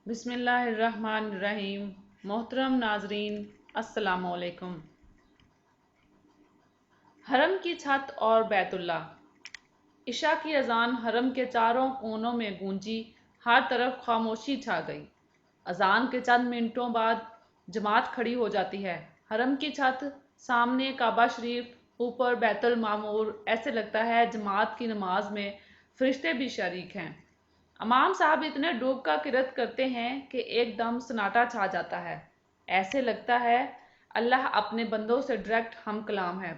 بسم اللہ الرحمن الرحیم۔ محترم ناظرین، السلام علیکم۔ حرم کی چھت اور بیت اللہ۔ عشاء کی اذان حرم کے چاروں کونوں میں گونجی، ہر طرف خاموشی چھا گئی۔ اذان کے چند منٹوں بعد جماعت کھڑی ہو جاتی ہے۔ حرم کی چھت، سامنے کعبہ شریف، اوپر بیت المعمور، ایسے لگتا ہے جماعت کی نماز میں فرشتے بھی شریک ہیں۔ امام صاحب اتنے ڈوب کر قرات کرتے ہیں کہ ایک دم سناٹا چھا جاتا ہے۔ ایسے لگتا ہے اللہ اپنے بندوں سے ڈائریکٹ ہم کلام ہے۔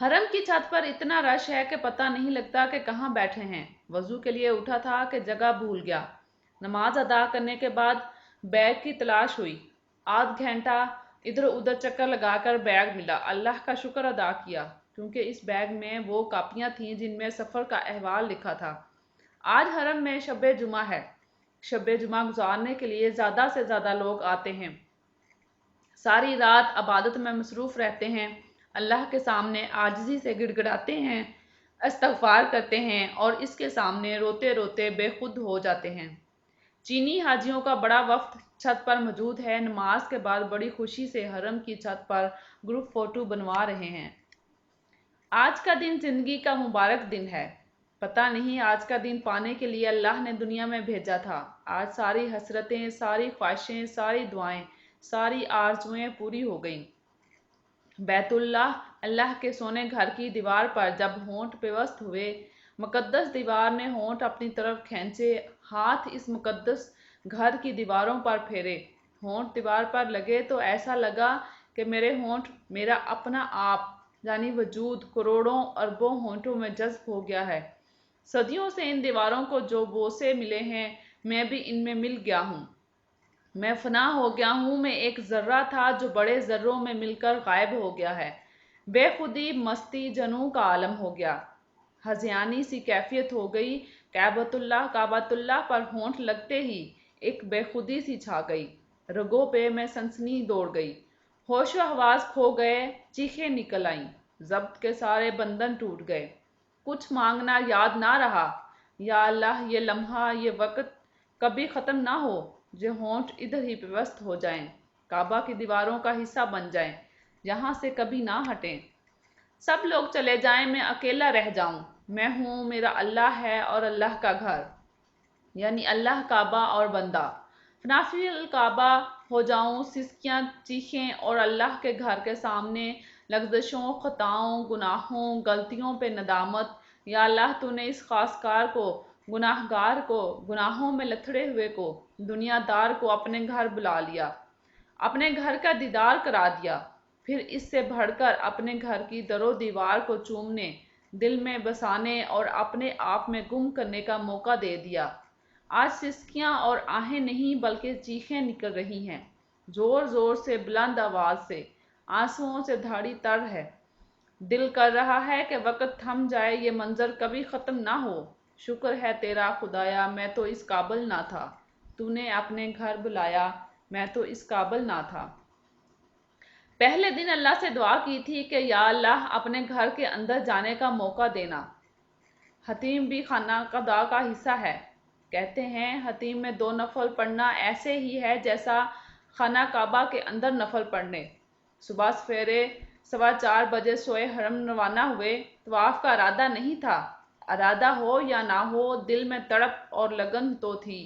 حرم کی چھت پر اتنا رش ہے کہ پتہ نہیں لگتا کہ کہاں بیٹھے ہیں۔ وضو کے لیے اٹھا تھا کہ جگہ بھول گیا۔ نماز ادا کرنے کے بعد بیگ کی تلاش ہوئی۔ آدھ گھنٹہ ادھر ادھر چکر لگا کر بیگ ملا۔ اللہ کا شکر ادا کیا کیونکہ اس بیگ میں وہ کاپیاں تھیں جن میں سفر کا احوال لکھا تھا۔ آج حرم میں شب جمعہ ہے۔ شب جمعہ گزارنے کے لیے زیادہ سے زیادہ لوگ آتے ہیں۔ ساری رات عبادت میں مصروف رہتے ہیں، اللہ کے سامنے عاجزی سے گڑ گڑاتے ہیں، استغفار کرتے ہیں اور اس کے سامنے روتے روتے بے خود ہو جاتے ہیں۔ چینی حاجیوں کا بڑا وفد چھت پر موجود ہے۔ نماز کے بعد بڑی خوشی سے حرم کی چھت پر گروپ فوٹو بنوا رہے ہیں۔ آج کا دن زندگی کا مبارک دن ہے۔ پتہ نہیں آج کا دن پانے کے لیے اللہ نے دنیا میں بھیجا تھا۔ آج ساری حسرتیں، ساری خواہشیں، ساری دعائیں، ساری آرزوئیں پوری ہو گئیں۔ بیت اللہ، اللہ کے سونے گھر کی دیوار پر جب ہونٹ پیوست ہوئے، مقدس دیوار نے ہونٹ اپنی طرف کھینچے، ہاتھ اس مقدس گھر کی دیواروں پر پھیرے، ہونٹ دیوار پر لگے تو ایسا لگا کہ میرے ہونٹ، میرا اپنا آپ یعنی وجود کروڑوں اربوں ہونٹوں میں جذب ہو گیا ہے۔ صدیوں سے ان دیواروں کو جو بوسے ملے ہیں، میں بھی ان میں مل گیا ہوں۔ میں فنا ہو گیا ہوں، میں ایک ذرہ تھا جو بڑے ذروں میں مل کر غائب ہو گیا ہے۔ بے خودی، مستی، جنوں کا عالم ہو گیا۔ ہذیانی سی کیفیت ہو گئی۔ کعبۃ اللہ پر ہونٹ لگتے ہی ایک بے خودی سی چھا گئی۔ رگوں پہ میں سنسنی دوڑ گئی۔ ہوش و حواس کھو گئے، چیخیں نکل آئیں، ضبط کے سارے بندھن ٹوٹ گئے۔ کچھ مانگنا یاد نہ رہا۔ یا اللہ، یہ لمحہ، یہ وقت کبھی ختم نہ ہو۔ یہ ہونٹ ادھر ہی پیوست ہو جائیں، کعبہ کی دیواروں کا حصہ بن جائیں، یہاں سے کبھی نہ ہٹیں۔ سب لوگ چلے جائیں، میں اکیلا رہ جاؤں۔ میں ہوں، میرا اللہ ہے اور اللہ کا گھر، یعنی اللہ، کعبہ اور بندہ۔ فنافی الکعبہ ہو جاؤں، سسکیاں، چیخیں اور اللہ کے گھر کے سامنے لغزشوں، خطاؤں، گناہوں، غلطیوں پہ ندامت۔ یا اللہ، تو نے اس خاص کار کو، گناہ گار کو، گناہوں میں لتھڑے ہوئے کو، دنیا دار کو اپنے گھر بلا لیا، اپنے گھر کا دیدار کرا دیا، پھر اس سے بڑھ کر اپنے گھر کی در و دیوار کو چومنے، دل میں بسانے اور اپنے آپ میں گم کرنے کا موقع دے دیا۔ آج سسکیاں اور آہیں نہیں بلکہ چیخیں نکل رہی ہیں، زور زور سے، بلند آواز سے، آنسوؤں سے دھاڑی تر ہے۔ دل کر رہا ہے کہ وقت تھم جائے، یہ منظر کبھی ختم نہ ہو۔ شکر ہے تیرا خدایا، میں تو اس قابل نہ تھا۔ تو نے اپنے گھر بلایا، میں تو اس قابل نہ تھا۔ پہلے دن اللہ سے دعا کی تھی کہ یا اللہ، اپنے گھر کے اندر جانے کا موقع دینا۔ حتیم بھی خانہ خدا کا حصہ ہے۔ کہتے ہیں حتیم میں 2 نفل پڑھنا ایسے ہی ہے جیسا خانہ کعبہ کے اندر نفل پڑھنے۔ صبح سویرے 4:15 بجے سوئے حرم روانہ ہوئے۔ طواف کا ارادہ نہیں تھا۔ ارادہ ہو یا نہ ہو، دل میں تڑپ اور لگن تو تھی۔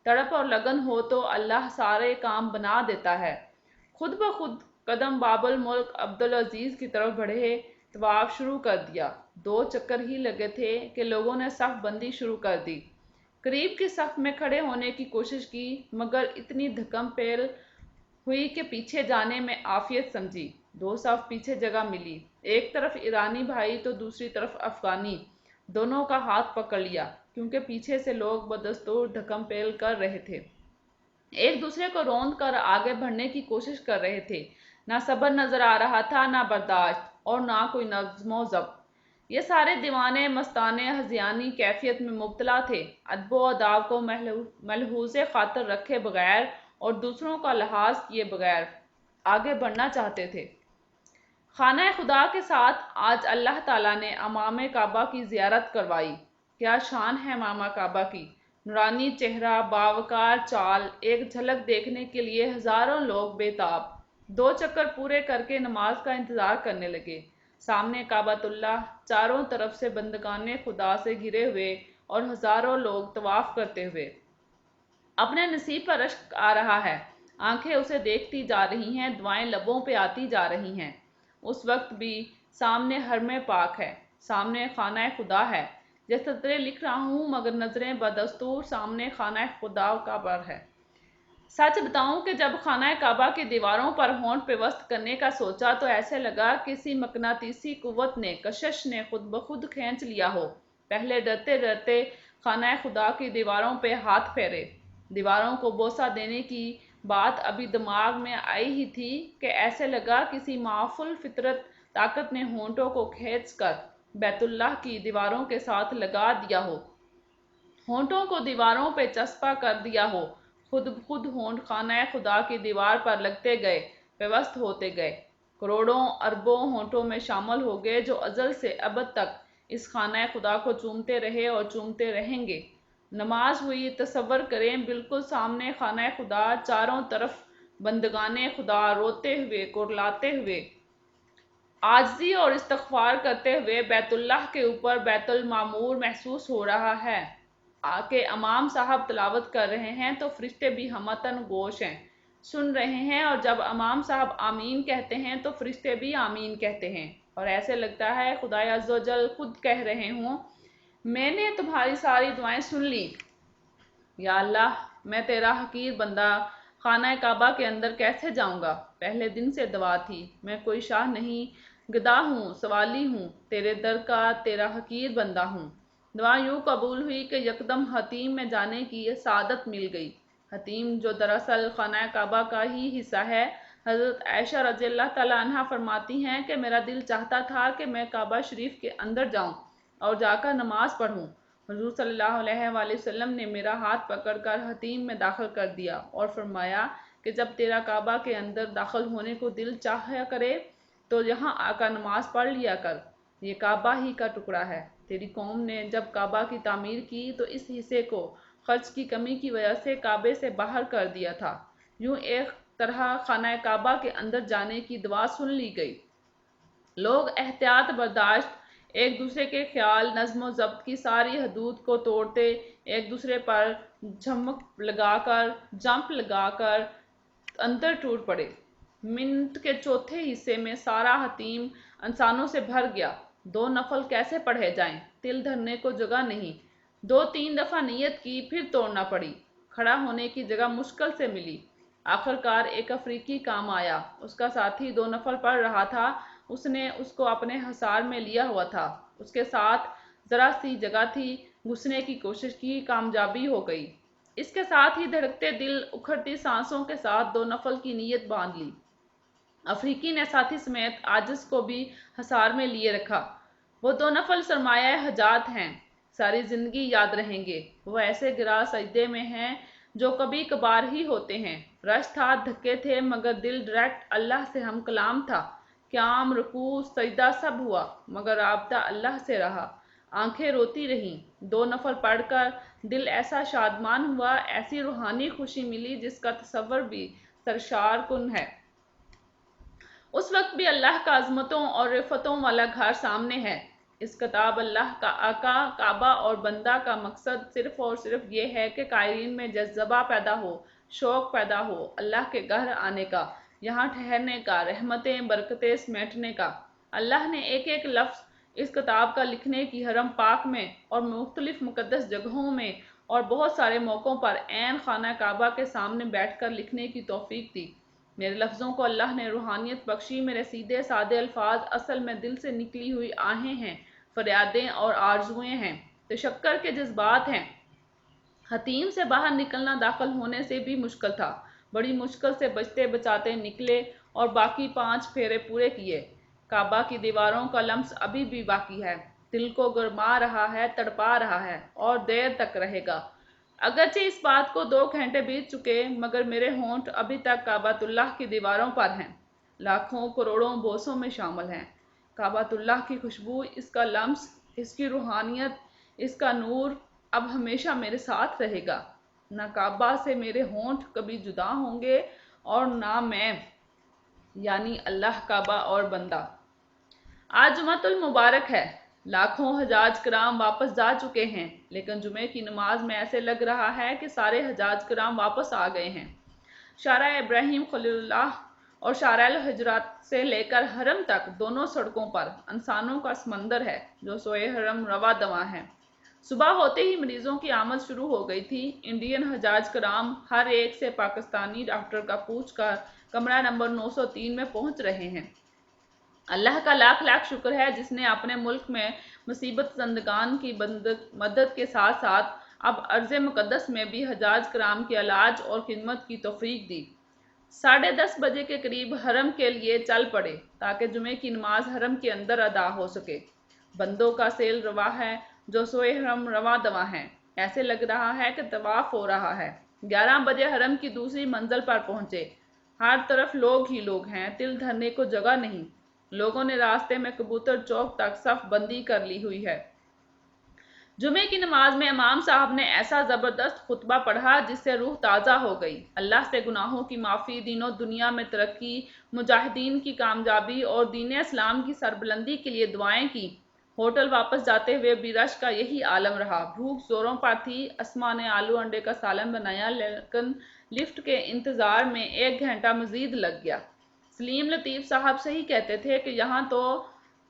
تڑپ اور لگن ہو تو اللہ سارے کام بنا دیتا ہے۔ خود بخود قدم باب الملک عبدالعزیز کی طرف بڑھے، طواف شروع کر دیا۔ 2 چکر ہی لگے تھے کہ لوگوں نے صف بندی شروع کر دی۔ قریب کی صف میں کھڑے ہونے کی کوشش کی مگر اتنی دھکم پیل ہوئی کہ پیچھے جانے میں عافیت سمجھی۔ 2 صف پیچھے جگہ ملی، ایک طرف ایرانی بھائی تو دوسری طرف افغانی، دونوں کا ہاتھ پکڑ لیا کیونکہ پیچھے سے لوگ بدستور دھکم پیل کر رہے تھے، ایک دوسرے کو روند کر آگے بڑھنے کی کوشش کر رہے تھے۔ نہ صبر نظر آ رہا تھا، نہ برداشت، اور نہ کوئی نظم و ضبط۔ یہ سارے دیوانے مستانہ ہذیانی کیفیت میں مبتلا تھے، ادب و آداب کو ملحوظ خاطر رکھے بغیر اور دوسروں کا لحاظ کیے بغیر آگے بڑھنا چاہتے تھے۔ خانہ خدا کے ساتھ آج اللہ تعالیٰ نے امام کعبہ کی زیارت کروائی۔ کیا شان ہے امام کعبہ کی! نورانی چہرہ، باوقار چال، ایک جھلک دیکھنے کے لیے ہزاروں لوگ بے تاب 2 چکر پورے کر کے نماز کا انتظار کرنے لگے۔ سامنے کعبۃ اللہ، چاروں طرف سے بندگان خدا سے گھرے ہوئے اور ہزاروں لوگ طواف کرتے ہوئے۔ اپنے نصیب پر اشک آ رہا ہے، آنکھیں اسے دیکھتی جا رہی ہیں، دعائیں لبوں پہ آتی جا رہی ہیں۔ اس وقت بھی سامنے حرم پاک ہے، سامنے خانہ خدا ہے۔ یہ سطریں لکھ رہا ہوں مگر نظریں بدستور سامنے خانہ خدا کا پر ہے۔ سچ بتاؤں کہ جب خانہ کعبہ کی دیواروں پر ہونٹ پیوست کرنے کا سوچا تو ایسے لگا کسی مقناطیسی قوت نے، کشش نے خود بخود کھینچ لیا ہو۔ پہلے ڈرتے ڈرتے خانہ خدا کی دیواروں پہ ہاتھ پھیرے۔ دیواروں کو بوسہ دینے کی بات ابھی دماغ میں آئی ہی تھی کہ ایسے لگا کسی معاف الفطرت طاقت نے ہونٹوں کو کھینچ کر بیت اللہ کی دیواروں کے ساتھ لگا دیا ہو، ہونٹوں کو دیواروں پہ چسپاں کر دیا ہو۔ خود بخود ہونٹ خانہ خدا کی دیوار پر لگتے گئے، پیوست ہوتے گئے۔ کروڑوں اربوں ہونٹوں میں شامل ہو گئے جو ازل سے ابد تک اس خانہ خدا کو چومتے رہے اور چومتے رہیں گے۔ نماز ہوئی، تصور کریں بالکل سامنے خانہ خدا، چاروں طرف بندگان خدا روتے ہوئے، کرلاتے ہوئے، عاجزی اور استغفار کرتے ہوئے بیت اللہ کے اوپر بیت المعمور محسوس ہو رہا ہے کہ امام صاحب تلاوت کر رہے ہیں تو فرشتے بھی ہمتاً گوش ہیں، سن رہے ہیں، اور جب امام صاحب آمین کہتے ہیں تو فرشتے بھی آمین کہتے ہیں، اور ایسے لگتا ہے خدائے عزوجل خود کہہ رہے ہوں میں نے تمہاری ساری دعائیں سن لی۔ یا اللہ، میں تیرا حقیر بندہ خانہ کعبہ کے اندر کیسے جاؤں گا؟ پہلے دن سے دعا تھی، میں کوئی شاہ نہیں، گدھا ہوں، سوالی ہوں، تیرے در کا تیرا حقیر بندہ ہوں۔ دعا یوں قبول ہوئی کہ یکدم حطیم میں جانے کی سعادت مل گئی۔ حطیم جو دراصل خانہ کعبہ کا ہی حصہ ہے۔ حضرت عائشہ رضی اللہ تعالیٰ عنہا فرماتی ہیں کہ میرا دل چاہتا تھا کہ میں کعبہ شریف کے اندر جاؤں اور جا کر نماز پڑھوں۔ حضور صلی اللہ علیہ وآلہ وسلم نے میرا ہاتھ پکڑ کر حطیم میں داخل کر دیا اور فرمایا کہ جب تیرا کعبہ کے اندر داخل ہونے کو دل چاہیا کرے تو یہاں آ کر نماز پڑھ لیا کر، یہ کعبہ ہی کا ٹکڑا ہے۔ تیری قوم نے جب کعبہ کی تعمیر کی تو اس حصے کو خرچ کی کمی کی وجہ سے کعبے سے باہر کر دیا تھا۔ یوں ایک طرح خانہ کعبہ کے اندر جانے کی دعا سن لی گئی۔ لوگ احتیاط برداشت، ایک دوسرے کے خیال، نظم و ضبط کی ساری حدود کو توڑتے ایک دوسرے پر جھمک لگا کر اندر ٹوٹ پڑے۔ منٹ کے چوتھے حصے میں سارا حطیم انسانوں سے بھر گیا۔ 2 نفل کیسے پڑھے جائیں؟ تل دھرنے کو جگہ نہیں۔ 2-3 دفعہ نیت کی، پھر توڑنا پڑی۔ کھڑا ہونے کی جگہ مشکل سے ملی۔ آخرکار ایک افریقی کام آیا، اس کا ساتھی 2 نفل پڑھ رہا تھا، اس نے اس کو اپنے حصار میں لیا ہوا تھا، اس کے ساتھ ذرا سی جگہ تھی، گھسنے کی کوشش کی، کامیابی ہو گئی۔ اس کے ساتھ ہی دھڑکتے دل، اکھڑتی سانسوں کے ساتھ 2 نفل کی نیت باندھ لی۔ افریقی نے ساتھی سمیت عاجز کو بھی حصار میں لیے رکھا۔ وہ 2 نفل سرمایہ حاجات ہیں، ساری زندگی یاد رہیں گے۔ وہ ایسے گرا سجدے میں ہیں جو کبھی کبھار ہی ہوتے ہیں۔ رش تھا، دھکے تھے، مگر دل ڈائریکٹ اللہ سے ہم کلام تھا۔ قیام، رکوع، سجدہ سب ہوا، مگر رابطہ اللہ سے رہا۔ آنکھیں روتی رہیں۔ 2 نفل پڑھ کر دل ایسا شادمان ہوا، ایسی روحانی خوشی ملی جس کا تصور بھی سرشار کن ہے۔ اس وقت بھی اللہ کا عظمتوں اور رفتوں والا گھر سامنے ہے۔ اس کتاب اللہ کا کعبہ اور بندہ کا مقصد صرف اور صرف یہ ہے کہ قائرین میں جذبہ پیدا ہو، شوق پیدا ہو اللہ کے گھر آنے کا، یہاں ٹھہرنے کا، رحمتیں برکتیں سمیٹنے کا۔ اللہ نے ایک ایک لفظ اس کتاب کا لکھنے کی حرم پاک میں اور مختلف مقدس جگہوں میں اور بہت سارے موقعوں پر عین خانہ کعبہ کے سامنے بیٹھ کر لکھنے کی توفیق دی۔ میرے لفظوں کو اللہ نے روحانیت بخشی، میرے سیدھے سادے الفاظ اصل میں دل سے نکلی ہوئی آہیں ہیں، فریادیں اور آرزوئیں ہیں، تشکر کے جذبات ہیں۔ حطیم سے باہر نکلنا داخل ہونے سے بھی مشکل تھا، بڑی مشکل سے بچتے بچاتے نکلے اور باقی 5 پھیرے پورے کیے۔ کعبہ کی دیواروں کا لمس ابھی بھی باقی ہے، دل کو گرما رہا ہے، تڑپا رہا ہے، اور دیر تک رہے گا۔ اگرچہ اس بات کو 2 گھنٹے بیت چکے، مگر میرے ہونٹ ابھی تک کعبۃ اللہ کی دیواروں پر ہیں، لاکھوں کروڑوں بوسوں میں شامل ہیں۔ کعبۃ اللہ کی خوشبو، اس کا لمس، اس کی روحانیت، اس کا نور اب ہمیشہ میرے ساتھ رہے گا۔ نہ کعبہ سے میرے ہونٹ کبھی جدا ہوں گے اور نہ میں، یعنی اللہ، کعبہ اور بندہ۔ آج جمعۃ المبارک ہے۔ لاکھوں حجاج کرام واپس جا چکے ہیں، لیکن جمعے کی نماز میں ایسے لگ رہا ہے کہ سارے حجاج کرام واپس آ گئے ہیں۔ شارع ابراہیم خلیل اللہ اور شارع الحجرات سے لے کر حرم تک دونوں سڑکوں پر انسانوں کا سمندر ہے جو سوئے حرم رواں دواں ہے۔ صبح ہوتے ہی مریضوں کی آمد شروع ہو گئی تھی۔ انڈین حجاج کرام ہر ایک سے پاکستانی ڈاکٹر کا پوچھ کر کمرہ نمبر 903 میں پہنچ رہے ہیں۔ اللہ کا لاکھ لاکھ شکر ہے جس نے اپنے ملک میں مصیبت زندگان کی مدد کے ساتھ ساتھ اب ارض مقدس میں بھی حجاج کرام کے علاج اور خدمت کی توفیق دی۔ 10:30 بجے کے قریب حرم کے لیے چل پڑے تاکہ جمعے کی نماز حرم کے اندر ادا ہو سکے۔ بندوں کا سیل روا ہے جو سوئے حرم رواں دواں ہیں۔ ایسے لگ رہا ہے کہ طواف ہو رہا ہے۔ 11 بجے حرم کی دوسری منزل پر پہنچے۔ ہر طرف لوگ ہی لوگ ہیں، تل دھرنے کو جگہ نہیں۔ لوگوں نے راستے میں کبوتر چوک تک صف بندی کر لی ہوئی ہے۔ جمعے کی نماز میں امام صاحب نے ایسا زبردست خطبہ پڑھا جس سے روح تازہ ہو گئی۔ اللہ سے گناہوں کی معافی، دین و دنیا میں ترقی، مجاہدین کی کامیابی اور دین اسلام کی سربلندی کے لیے دعائیں کی۔ ہوٹل واپس جاتے ہوئے بھی رش کا یہی عالم رہا۔ بھوک زوروں پر تھی۔ اسما نے آلو انڈے کا سالن بنایا، لیکن لفٹ کے انتظار میں 1 گھنٹہ مزید لگ گیا۔ سلیم لطیف صاحب صحیح کہتے تھے کہ یہاں تو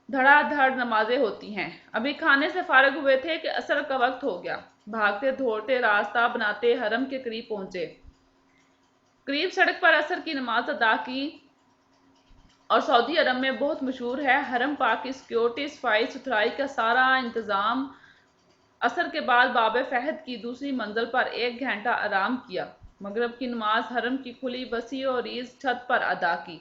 دھڑا دھڑ نمازیں ہوتی ہیں۔ ابھی کھانے سے فارغ ہوئے تھے کہ عصر کا وقت ہو گیا۔ بھاگتے دھوڑتے راستہ بناتے حرم کے قریب پہنچے۔ قریب سڑک پر عصر کی نماز ادا کی اور سعودی عرب میں بہت مشہور ہے۔ حرم پاک کی سیکیورٹی، صفائی ستھرائی کا سارا انتظام۔ عصر کے بعد باب فہد کی دوسری منزل پر 1 گھنٹہ آرام کیا۔ مغرب کی نماز حرم کی کھلی وسیع و عریض چھت پر ادا کی۔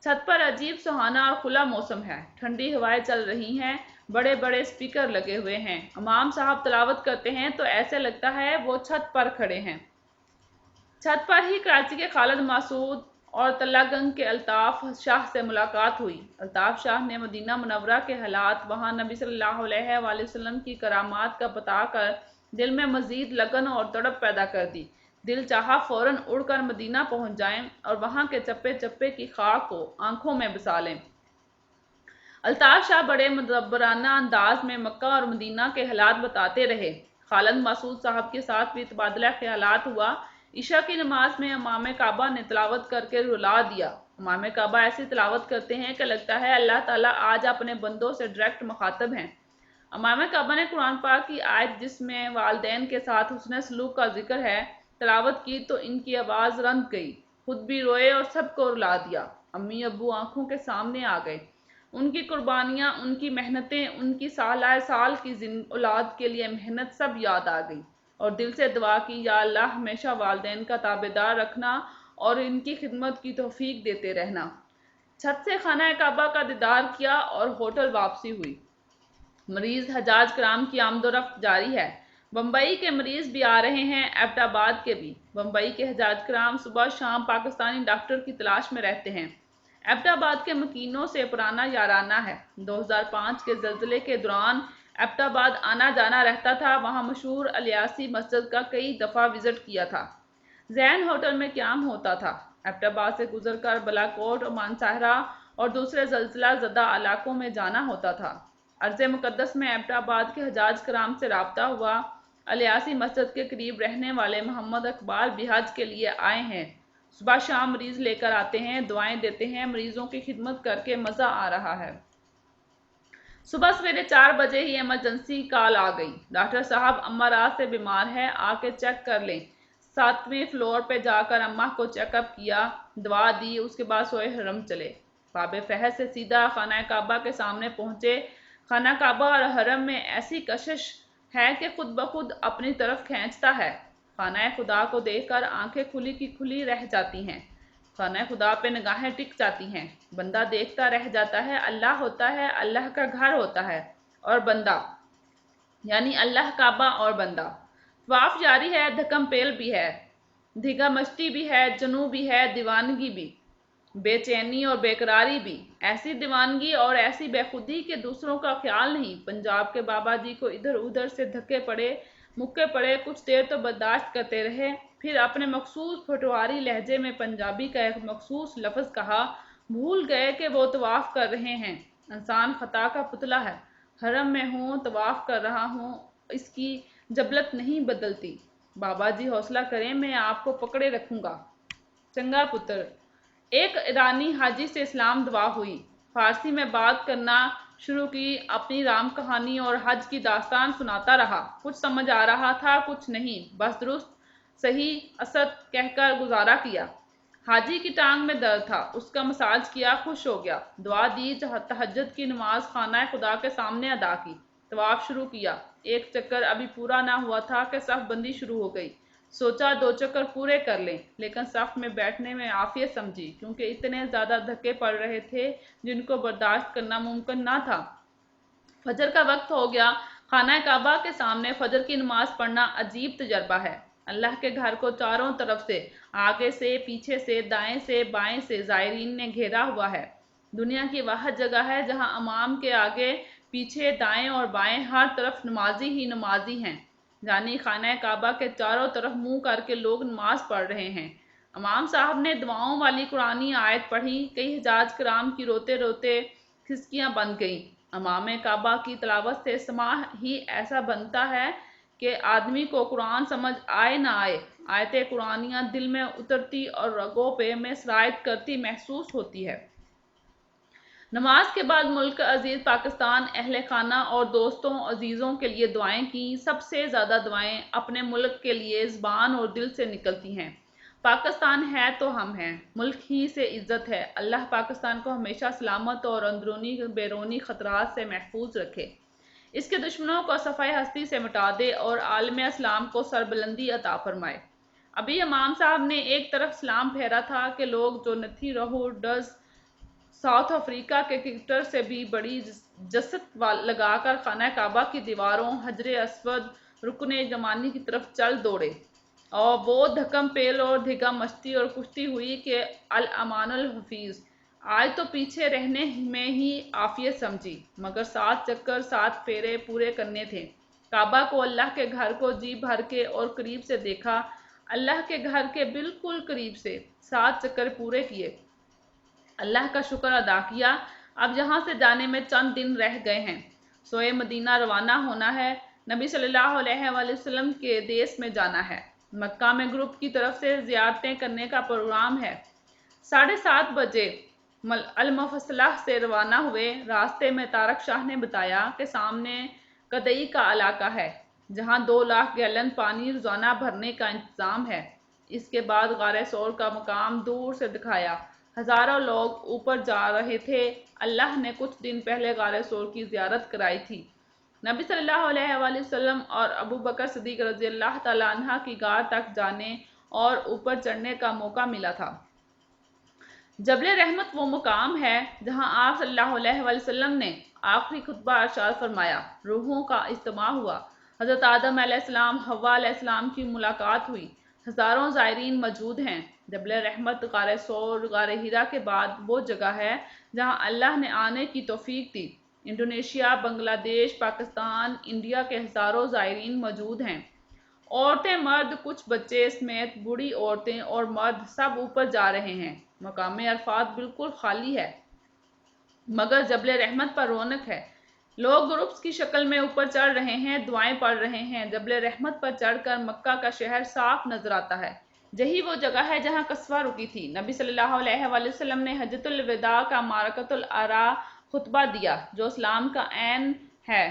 چھت پر عجیب سہانا اور کھلا موسم ہے۔ ٹھنڈی ہوائیں چل رہی ہیں۔ بڑے بڑے اسپیکر لگے ہوئے ہیں۔ امام صاحب تلاوت کرتے ہیں تو ایسے لگتا ہے وہ چھت پر کھڑے ہیں۔ چھت پر ہی کراچی کے خالد مسعود اور تلہ گنگ کے الطاف شاہ سے ملاقات ہوئی۔ الطاف شاہ نے مدینہ منورہ کے حالات، وہاں نبی صلی اللہ علیہ وآلہ وسلم کی کرامات کا بتا کر دل میں مزید لگن اور تڑپ پیدا کر دی۔ دل چاہا فوراً اڑ کر مدینہ پہنچ جائیں اور وہاں کے چپے چپے کی خاک کو آنکھوں میں بسا لیں۔ الطاف شاہ بڑے مدبرانہ انداز میں مکہ اور مدینہ کے حالات بتاتے رہے۔ خالد مسعود صاحب کے ساتھ بھی تبادلہ خیالات ہوا۔ عشاء کی نماز میں امام کعبہ نے تلاوت کر کے رلا دیا۔ امام کعبہ ایسی تلاوت کرتے ہیں کہ لگتا ہے اللہ تعالیٰ آج اپنے بندوں سے ڈائریکٹ مخاطب ہیں۔ امام کعبہ نے قرآن پاک کی آیت جس میں والدین کے ساتھ حسن سلوک کا ذکر ہے تلاوت کی تو ان کی آواز رند گئی، خود بھی روئے اور سب کو رلا دیا۔ امی ابو آنکھوں کے سامنے آ گئے۔ ان کی قربانیاں، ان کی محنتیں، ان کی سالہ سال کی اولاد کے لیے محنت سب یاد آ گئی اور دل سے دعا کی، یا اللہ ہمیشہ والدین کا تابعدار رکھنا اور ان کی خدمت کی توفیق دیتے رہنا۔ چھت سے خانہ کعبہ کا دیدار کیا اور ہوٹل واپسی ہوئی۔ مریض حجاج کرام کی آمد و رفت جاری ہے۔ بمبئی کے مریض بھی آ رہے ہیں، ایبٹ آباد کے بھی۔ بمبئی کے حجاج کرام صبح شام پاکستانی ڈاکٹر کی تلاش میں رہتے ہیں۔ ایبٹ آباد کے مکینوں سے پرانا یارانہ ہے۔ 2005 کے زلزلے کے دوران ایبٹ آباد آنا جانا رہتا تھا۔ وہاں مشہور الیاسی مسجد کا کئی دفعہ وزٹ کیا تھا۔ زین ہوٹل میں قیام ہوتا تھا۔ ایبٹ آباد سے گزر کر بالاکوٹ اور مانسہرہ اور دوسرے زلزلہ زدہ علاقوں میں جانا ہوتا تھا۔ ارض مقدس میں ایبٹ آباد کے حجاج کرام سے رابطہ ہوا۔ الیاسی مسجد کے قریب رہنے والے محمد اقبال بھی حج کے لیے آئے ہیں۔ صبح شام مریض لے کر آتے ہیں، دعائیں دیتے ہیں۔ مریضوں کی خدمت کر کے مزہ آ رہا ہے۔ صبح سویرے 4 بجے ہی ایمرجنسی کال آ گئی، ڈاکٹر صاحب اماں رات سے بیمار ہے، آ کے چیک کر لیں۔ 7ویں فلور پہ جا کر اماں کو چیک اپ کیا، دوا دی، اس کے بعد سوئے حرم چلے۔ باب فہد سے سیدھا خانہ کعبہ کے سامنے پہنچے۔ خانہ کعبہ اور حرم میں ایسی کشش ہے کہ خود بخود اپنی طرف کھینچتا ہے۔ خانہ خدا کو دیکھ کر آنکھیں کھلی کی کھلی رہ جاتی ہیں۔ خانہ خدا پہ نگاہیں ٹک جاتی ہیں۔ بندہ دیکھتا رہ جاتا ہے۔ اللہ ہوتا ہے، اللہ کا گھر ہوتا ہے، اور بندہ یعنی اللہ، کعبہ اور بندہ۔ طواف جاری ہے، دھکم پیل بھی ہے، دھگا مشتی بھی ہے، جنوں بھی ہے، دیوانگی بھی، بے چینی اور بے قراری بھی۔ ایسی دیوانگی اور ایسی بے خودی کہ دوسروں کا خیال نہیں۔ پنجاب کے بابا جی کو ادھر ادھر سے دھکے پڑے، مکے پڑے، کچھ دیر تو برداشت کرتے رہے، پھر اپنے مخصوص پٹواری لہجے میں پنجابی کا ایک مخصوص لفظ کہا۔ بھول گئے کہ وہ طواف کر رہے ہیں۔ انسان خطا کا پتلا ہے۔ حرم میں ہوں، طواف کر رہا ہوں، اس کی جبلت نہیں بدلتی۔ بابا جی حوصلہ کریں، میں آپ کو پکڑے رکھوں گا۔ چنگا پتر۔ ایک ایرانی حاجی سے اسلام دعا ہوئی۔ فارسی میں بات کرنا شروع کی، اپنی رام کہانی اور حج کی داستان سناتا رہا۔ کچھ سمجھ آ رہا تھا، کچھ نہیں، بس درست صحیح اسد کہہ کر گزارا کیا۔ حاجی کی ٹانگ میں درد تھا، اس کا مساج کیا، خوش ہو گیا۔ دعا دی، تہجد کی نماز خانہ خدا کے سامنے ادا کی، طواف شروع کیا۔ ایک چکر ابھی پورا نہ ہوا تھا کہ صف بندی شروع ہو گئی۔ سوچا 2 چکر پورے کر لیں، لیکن صف میں بیٹھنے میں عافیت سمجھی، کیونکہ اتنے زیادہ دھکے پڑ رہے تھے جن کو برداشت کرنا ممکن نہ تھا۔ فجر کا وقت ہو گیا۔ خانہ کعبہ کے سامنے فجر کی نماز پڑھنا عجیب تجربہ ہے۔ اللہ کے گھر کو چاروں طرف سے، آگے سے، پیچھے سے، دائیں سے، بائیں سے زائرین نے گھیرا ہوا ہے۔ دنیا کی واحد جگہ ہے جہاں امام کے آگے، پیچھے، دائیں اور بائیں ہر طرف نمازی ہی نمازی ہیں، یعنی خانہ کعبہ کے چاروں طرف منہ کر کے لوگ نماز پڑھ رہے ہیں۔ امام صاحب نے دعاؤں والی قرآنی آیت پڑھی، کئی حجاج کرام کی روتے روتے کھسکیاں بند گئیں۔ امام کعبہ کی تلاوت سے سماع ہی ایسا بنتا ہے کہ آدمی کو قرآن سمجھ آئے نہ آئے، آیتیں قرآنیاں دل میں اترتی اور رگوں پہ میں سرایت کرتی محسوس ہوتی ہے۔ نماز کے بعد ملک عزیز پاکستان، اہل خانہ اور دوستوں عزیزوں کے لیے دعائیں کیں۔ سب سے زیادہ دعائیں اپنے ملک کے لیے زبان اور دل سے نکلتی ہیں۔ پاکستان ہے تو ہم ہیں، ملک ہی سے عزت ہے۔ اللہ پاکستان کو ہمیشہ سلامت اور اندرونی بیرونی خطرات سے محفوظ رکھے، اس کے دشمنوں کو صفحہ ہستی سے مٹا دے اور عالم اسلام کو سربلندی عطا فرمائے۔ ابھی امام صاحب نے ایک طرف سلام پھیرا تھا کہ لوگ جو نتھی روڈز ساؤتھ افریقہ کے کرکٹر سے بھی بڑی جست لگا کر خانہ کعبہ کی دیواروں، حجر اسود، رکن یمانی کی طرف چل دوڑے، اور وہ دھکم پیل اور دھگم مچتی اور کشتی ہوئی کہ الامان الحفیظ۔ آج تو پیچھے رہنے میں ہی عافیت سمجھی، مگر 7 چکر 7 پھیرے پورے کرنے تھے۔ کعبہ کو، اللہ کے گھر کو جی بھر کے اور قریب سے دیکھا، اللہ کے گھر کے بالکل قریب سے 7 چکر پورے کیے، اللہ کا شکر ادا کیا۔ اب یہاں سے جانے میں چند دن رہ گئے ہیں، سوئے مدینہ روانہ ہونا ہے، نبی صلی اللہ علیہ وآلہ وسلم کے دیس میں جانا ہے۔ مکہ میں گروپ کی طرف سے زیارتیں کرنے کا پروگرام ہے۔ 7:30 بجے المفصلہ سے روانہ ہوئے۔ راستے میں طارق شاہ نے بتایا کہ سامنے کدئی کا علاقہ ہے، جہاں 2 لاکھ گیلن پانی روزانہ بھرنے کا انتظام ہے۔ اس کے بعد غار ثور کا مقام دور سے دکھایا۔ ہزاروں لوگ اوپر جا رہے تھے۔ اللہ نے کچھ دن پہلے غار ثور کی زیارت کرائی تھی۔ نبی صلی اللہ علیہ وآلہ وسلم اور ابو بکر صدیق رضی اللہ تعالیٰ عنہ کی غار تک جانے اور اوپر چڑھنے کا موقع ملا تھا۔ جبل رحمت وہ مقام ہے جہاں آپ صلی اللہ علیہ وآلہ وسلم نے آخری خطبہ ارشاد فرمایا، روحوں کا اجتماع ہوا، حضرت آدم علیہ السلام، حوا علیہ السلام کی ملاقات ہوئی، ہزاروں زائرین موجود ہیں۔ جبل رحمت، غار ثور، غار ہرا کے بعد وہ جگہ ہے جہاں اللہ نے آنے کی توفیق دی۔ انڈونیشیا، بنگلہ دیش، پاکستان، انڈیا کے ہزاروں زائرین موجود ہیں۔ عورتیں، مرد، کچھ بچے سمیت بوڑھی عورتیں اور مرد سب اوپر جا رہے ہیں۔ مقام عرفات بالکل خالی ہے، مگر جبل رحمت پر رونق ہے۔ لوگ گروپس کی شکل میں اوپر چڑھ رہے ہیں، دعائیں پڑھ رہے ہیں۔ جبل رحمت پر چڑھ کر مکہ کا شہر صاف نظر آتا ہے۔ یہی وہ جگہ ہے جہاں قصوہ رکی تھی۔ نبی صلی اللہ علیہ وآلہ وسلم نے حجۃ الوداع کا معرکۃ العراء خطبہ دیا، جو اسلام کا عین ہے۔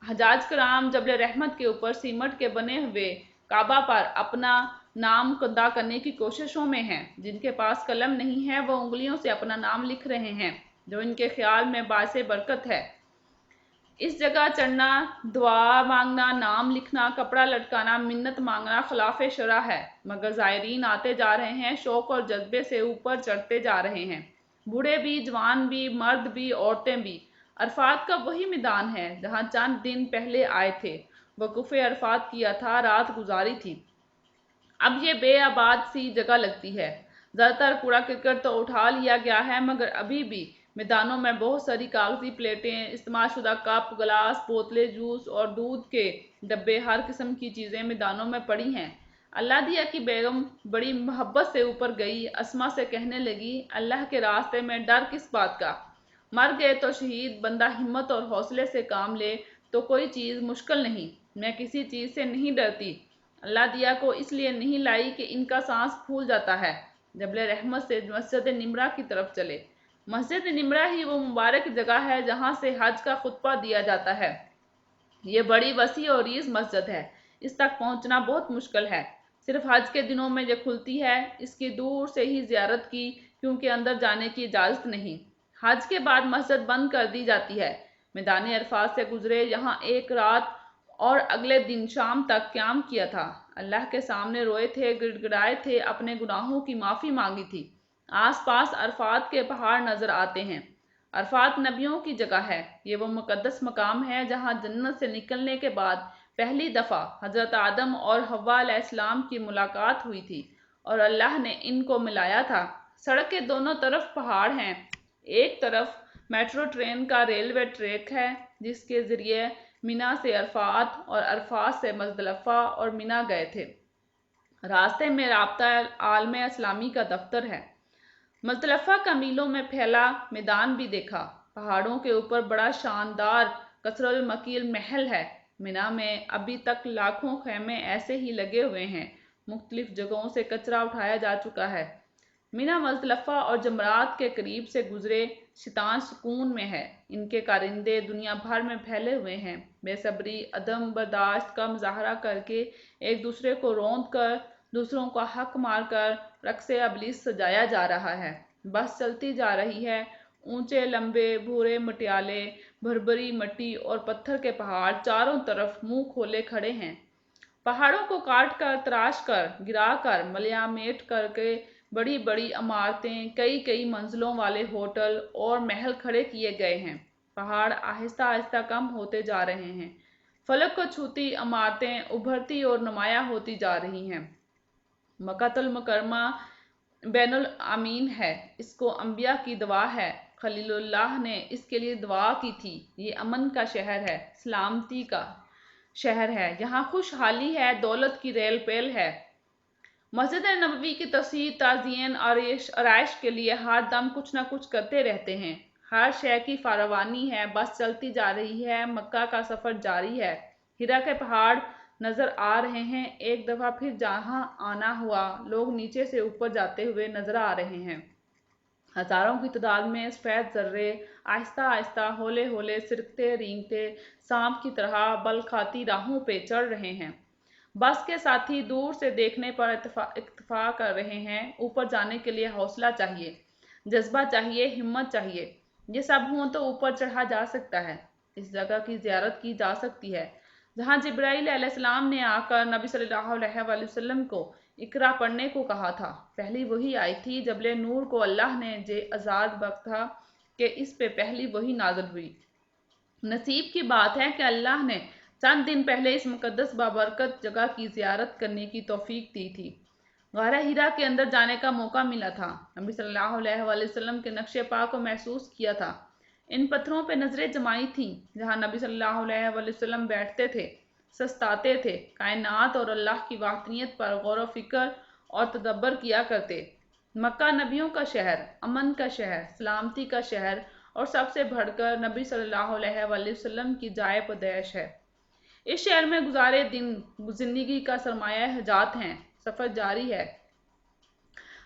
حجاج کرام جبل رحمت کے اوپر سیمنٹ کے بنے ہوئے کعبہ پر اپنا نام ادا کرنے کی کوششوں میں ہیں۔ جن کے پاس قلم نہیں ہے وہ انگلیوں سے اپنا نام لکھ رہے ہیں، جو ان کے خیال میں باعث برکت ہے۔ اس جگہ چڑھنا، دعا مانگنا، نام لکھنا، کپڑا لٹکانا، منت مانگنا خلاف شرع ہے، مگر زائرین آتے جا رہے ہیں، شوق اور جذبے سے اوپر چڑھتے جا رہے ہیں، بوڑھے بھی، جوان بھی، مرد بھی، عورتیں بھی۔ عرفات کا وہی میدان ہے جہاں چند دن پہلے آئے تھے، وقوف عرفات کیا تھا، رات گزاری تھی۔ اب یہ بے آباد سی جگہ لگتی ہے۔ زیادہ تر کوڑا کرکٹ تو اٹھا لیا گیا ہے، مگر ابھی بھی میدانوں میں بہت ساری کاغذی پلیٹیں، استعمال شدہ کپ، گلاس، بوتلیں، جوس اور دودھ کے ڈبے، ہر قسم کی چیزیں میدانوں میں پڑی ہیں۔ اللہ دیا کی بیگم بڑی محبت سے اوپر گئی، اسما سے کہنے لگی، اللہ کے راستے میں ڈر کس بات کا؟ مر گئے تو شہید، بندہ ہمت اور حوصلے سے کام لے تو کوئی چیز مشکل نہیں۔ میں کسی چیز سے نہیں ڈرتی۔ اللہ دیا کو اس لیے نہیں لائی کہ ان کا سانس پھول جاتا ہے۔ جبل رحمت سے مسجد نمرہ کی طرف چلے۔ مسجد نمرہ ہی وہ مبارک جگہ ہے جہاں سے حج کا خطبہ دیا جاتا ہے۔ یہ بڑی وسیع اور عریض مسجد ہے۔ اس تک پہنچنا بہت مشکل ہے۔ صرف حج کے دنوں میں یہ کھلتی ہے۔ اس کی دور سے ہی زیارت کی کیونکہ اندر جانے کی اجازت نہیں۔ حج کے بعد مسجد بند کر دی جاتی ہے۔ میدان عرفات سے گزرے، یہاں ایک رات اور اگلے دن شام تک قیام کیا تھا۔ اللہ کے سامنے روئے تھے، گڑ گڑائے تھے، اپنے گناہوں کی معافی مانگی تھی۔ آس پاس عرفات کے پہاڑ نظر آتے ہیں۔ عرفات نبیوں کی جگہ ہے۔ یہ وہ مقدس مقام ہے جہاں جنت سے نکلنے کے بعد پہلی دفعہ حضرت آدم اور حوا علیہ السلام کی ملاقات ہوئی تھی اور اللہ نے ان کو ملایا تھا۔ سڑک کے دونوں طرف پہاڑ ہیں۔ ایک طرف میٹرو ٹرین کا ریلوے ٹریک ہے جس کے ذریعے مینا سے عرفات اور عرفات سے مزدلفہ اور مینا گئے تھے۔ راستے میں رابطہ عالم اسلامی کا دفتر ہے۔ مزدلفہ کا میلوں میں پھیلا میدان بھی دیکھا۔ پہاڑوں کے اوپر بڑا شاندار قصر المکیل محل ہے۔ مینا میں ابھی تک لاکھوں خیمے ایسے ہی لگے ہوئے ہیں۔ مختلف جگہوں سے کچرا اٹھایا جا چکا ہے۔ مینا مزدلفہ اور جمرات کے قریب سے گزرے، شیطان سکون میں ہے۔ ان کے کارندے دنیا بھر میں پھیلے ہوئے ہیں۔ بے صبری، عدم برداشت کا مظاہرہ کر کے، ایک دوسرے کو روند کر، دوسروں کا حق مار کر رقص ابلیس سجایا جا رہا ہے۔ بس چلتی جا رہی ہے۔ اونچے لمبے بھورے مٹیالے، بھربری مٹی اور پتھر کے پہاڑ چاروں طرف منہ کھولے کھڑے ہیں۔ پہاڑوں کو کاٹ کر، تراش کر، گرا کر، ملیامیٹ کر کے بڑی بڑی عمارتیں، کئی کئی منزلوں والے ہوٹل اور محل کھڑے کیے گئے ہیں۔ پہاڑ آہستہ آہستہ کم ہوتے جا رہے ہیں۔ فلک کو چھوتی عمارتیں ابھرتی اور نمایاں ہوتی جا رہی ہیں۔ مکہ المکرمہ بین الامین ہے۔ اس کو انبیاء کی دعا ہے۔ خلیل اللہ نے اس کے لیے دعا کی تھی۔ یہ امن کا شہر ہے، سلامتی کا شہر ہے۔ یہاں خوشحالی ہے، دولت کی ریل پیل ہے۔ مسجد نبوی کی توسیع، تزئین، آرائش کے لیے ہر دم کچھ نہ کچھ کرتے رہتے ہیں۔ ہر شے کی فراوانی ہے، بس چلتی جا رہی ہے، مکہ کا سفر جاری ہے۔ ہیرا کے پہاڑ نظر آ رہے ہیں۔ ایک دفعہ پھر جہاں آنا ہوا، لوگ نیچے سے اوپر جاتے ہوئے نظر آ رہے ہیں۔ ہزاروں کی تعداد میں سفید ذرے آہستہ آہستہ، ہولے ہولے، سرکتے رینگتے سانپ کی طرح بل کھاتی راہوں پہ چڑھ رہے ہیں۔ بس کے ساتھی دور سے دیکھنے پر اکتفا کر رہے ہیں۔ اوپر جانے کے لیے حوصلہ چاہیے، جذبہ چاہیے، ہمت چاہیے۔ یہ سب ہوں تو اوپر چڑھا جا سکتا ہے۔ اس جگہ کی زیارت کی جا سکتی ہے جہاں جبرائیل علیہ السلام نے آ کر نبی صلی اللہ علیہ وآلہ وسلم کو اقرا پڑھنے کو کہا تھا۔ پہلی وحی آئی تھی۔ جبل نور کو اللہ نے آزاد بخشا کہ اس پہ پہلی وحی نازل ہوئی۔ نصیب کی بات ہے کہ اللہ نے چند دن پہلے اس مقدس بابرکت جگہ کی زیارت کرنے کی توفیق دی تھی۔ غار ہیرا کے اندر جانے کا موقع ملا تھا۔ نبی صلی اللہ علیہ وآلہ وسلم کے نقش پا کو محسوس کیا تھا۔ ان پتھروں پہ نظریں جمائی تھیں جہاں نبی صلی اللہ علیہ وآلہ وسلم بیٹھتے تھے، سستاتے تھے، کائنات اور اللہ کی وحدانیت پر غور و فکر اور تدبر کیا کرتے۔ مکہ نبیوں کا شہر، امن کا شہر، سلامتی کا شہر اور سب سے بڑھ کر نبی صلی اللہ علیہ وآلہ وسلم کی جائے پیدائش ہے۔ اس شہر میں گزارے دن زندگی کا سرمایہ حیات ہیں۔ سفر جاری ہے۔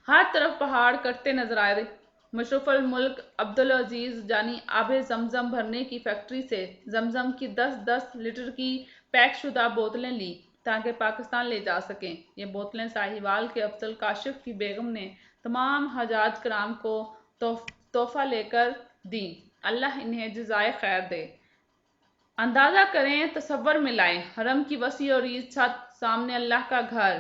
ہر طرف پہاڑ کٹتے نظر آئے۔ مشرف الملک عبدالعزیز جانی آب زمزم بھرنے کی فیکٹری سے زمزم کی 10 لیٹر کی پیک شدہ بوتلیں لی تاکہ پاکستان لے جا سکیں۔ یہ بوتلیں ساہیوال کے افضل کاشف کی بیگم نے تمام حجاج کرام کو تحفہ لے کر دیں۔ اللہ انہیں جزائے خیر دے۔ اندازہ کریں، تصور میں لائیں، حرم کی وسیع اور عریض چھت، سامنے اللہ کا گھر،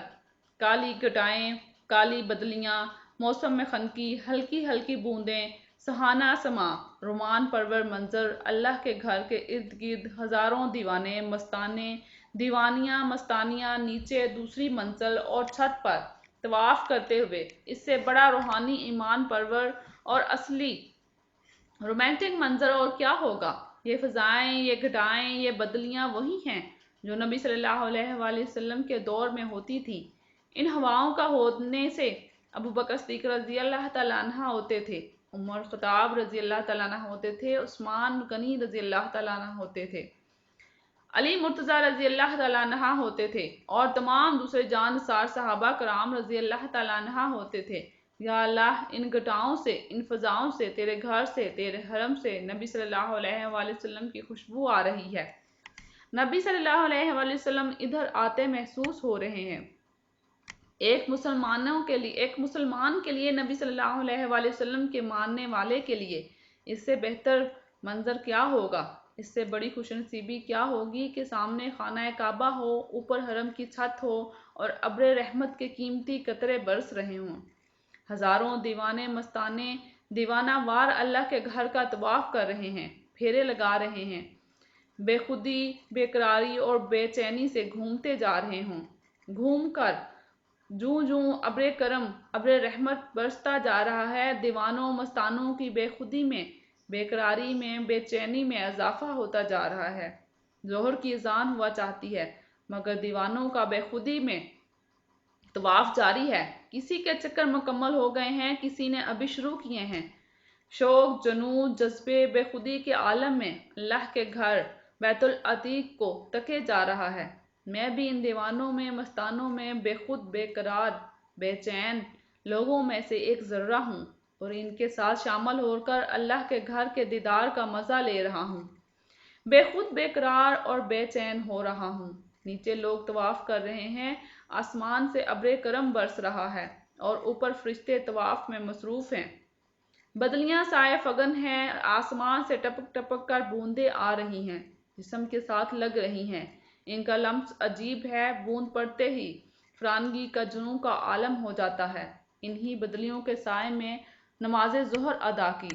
کالی گھٹائیں، کالی بدلیاں، موسم میں خنکی ہلکی ہلکی بوندیں، سہانا سما، رومان پرور منظر۔ اللہ کے گھر کے ارد گرد ہزاروں دیوانے، مستانے، دیوانیاں، مستانیاں نیچے دوسری منزل اور چھت پر طواف کرتے ہوئے۔ اس سے بڑا روحانی، ایمان پرور اور اصلی رومانٹک منظر اور کیا ہوگا؟ یہ فضائیں، یہ گھٹائیں، یہ بدلیاں وہی ہیں جو نبی صلی اللہ علیہ وآلہ وسلم کے دور میں ہوتی تھی۔ ان ہواؤں کا ہونے سے ابو بکر صدیق رضی اللہ تعالیٰ عنہ ہوتے تھے، عمر خطاب رضی اللہ تعالیٰ عنہ ہوتے تھے، عثمان غنی رضی اللہ تعالیٰ عنہ ہوتے تھے، علی مرتضیٰ رضی اللہ تعالیٰ عنہ ہوتے تھے، اور تمام دوسرے جانثار صحابہ کرام رضی اللہ تعالیٰ عنہ ہوتے تھے۔ یا اللہ، ان گھٹاؤں سے، ان فضاؤں سے، تیرے گھر سے، تیرے حرم سے نبی صلی اللہ علیہ وآلہ وسلم کی خوشبو آ رہی ہے۔ نبی صلی اللہ علیہ وآلہ وسلم ادھر آتے محسوس ہو رہے ہیں۔ ایک مسلمان کے لیے، نبی صلی اللہ علیہ وآلہ وسلم کے ماننے والے کے لیے اس سے بہتر منظر کیا ہوگا؟ اس سے بڑی خوش نصیبی کیا ہوگی کہ سامنے خانہ کعبہ ہو، اوپر حرم کی چھت ہو اور ابر رحمت کے قیمتی قطرے برس رہے ہوں۔ ہزاروں دیوانے مستانے دیوانہ وار اللہ کے گھر کا طواف کر رہے ہیں، پھیرے لگا رہے ہیں، بے خودی، بے قراری اور بے چینی سے گھومتے جا رہے ہوں۔ گھوم کر جوں جوں ابر کرم، ابر رحمت برستا جا رہا ہے، دیوانوں مستانوں کی بے خودی میں، بے قراری میں، بے چینی میں اضافہ ہوتا جا رہا ہے۔ ظہر کی اذان ہوا چاہتی ہے، مگر دیوانوں کا بے خودی میں طواف جاری ہے۔ کسی کے چکر مکمل ہو گئے ہیں، کسی نے ابھی شروع کیے ہیں۔ شوق، جنون، جذبے، بے خودی کے عالم میں اللہ کے گھر بیت العتیق کو تکے جا رہا ہے۔ میں بھی ان دیوانوں میں، مستانوں میں، بے خود، بے قرار، بے چین لوگوں میں سے ایک ذرہ ہوں، اور ان کے ساتھ شامل ہو کر اللہ کے گھر کے دیدار کا مزہ لے رہا ہوں۔ بے خود، بے قرار اور بے چین ہو رہا ہوں۔ نیچے لوگ طواف کر رہے ہیں، آسمان سے ابر کرم برس رہا ہے، اور اوپر فرشتے طواف میں مصروف ہیں۔ بدلیاں سائے فگن ہیں، آسمان سے ٹپک ٹپک کر بوندیں آ رہی ہیں، جسم کے ساتھ لگ رہی ہیں۔ ان کا لمس عجیب ہے، بوند پڑتے ہی فراندگی کا جنوں کا عالم ہو جاتا ہے۔ انہی بدلیوں کے سائے میں نماز ظہر ادا کی۔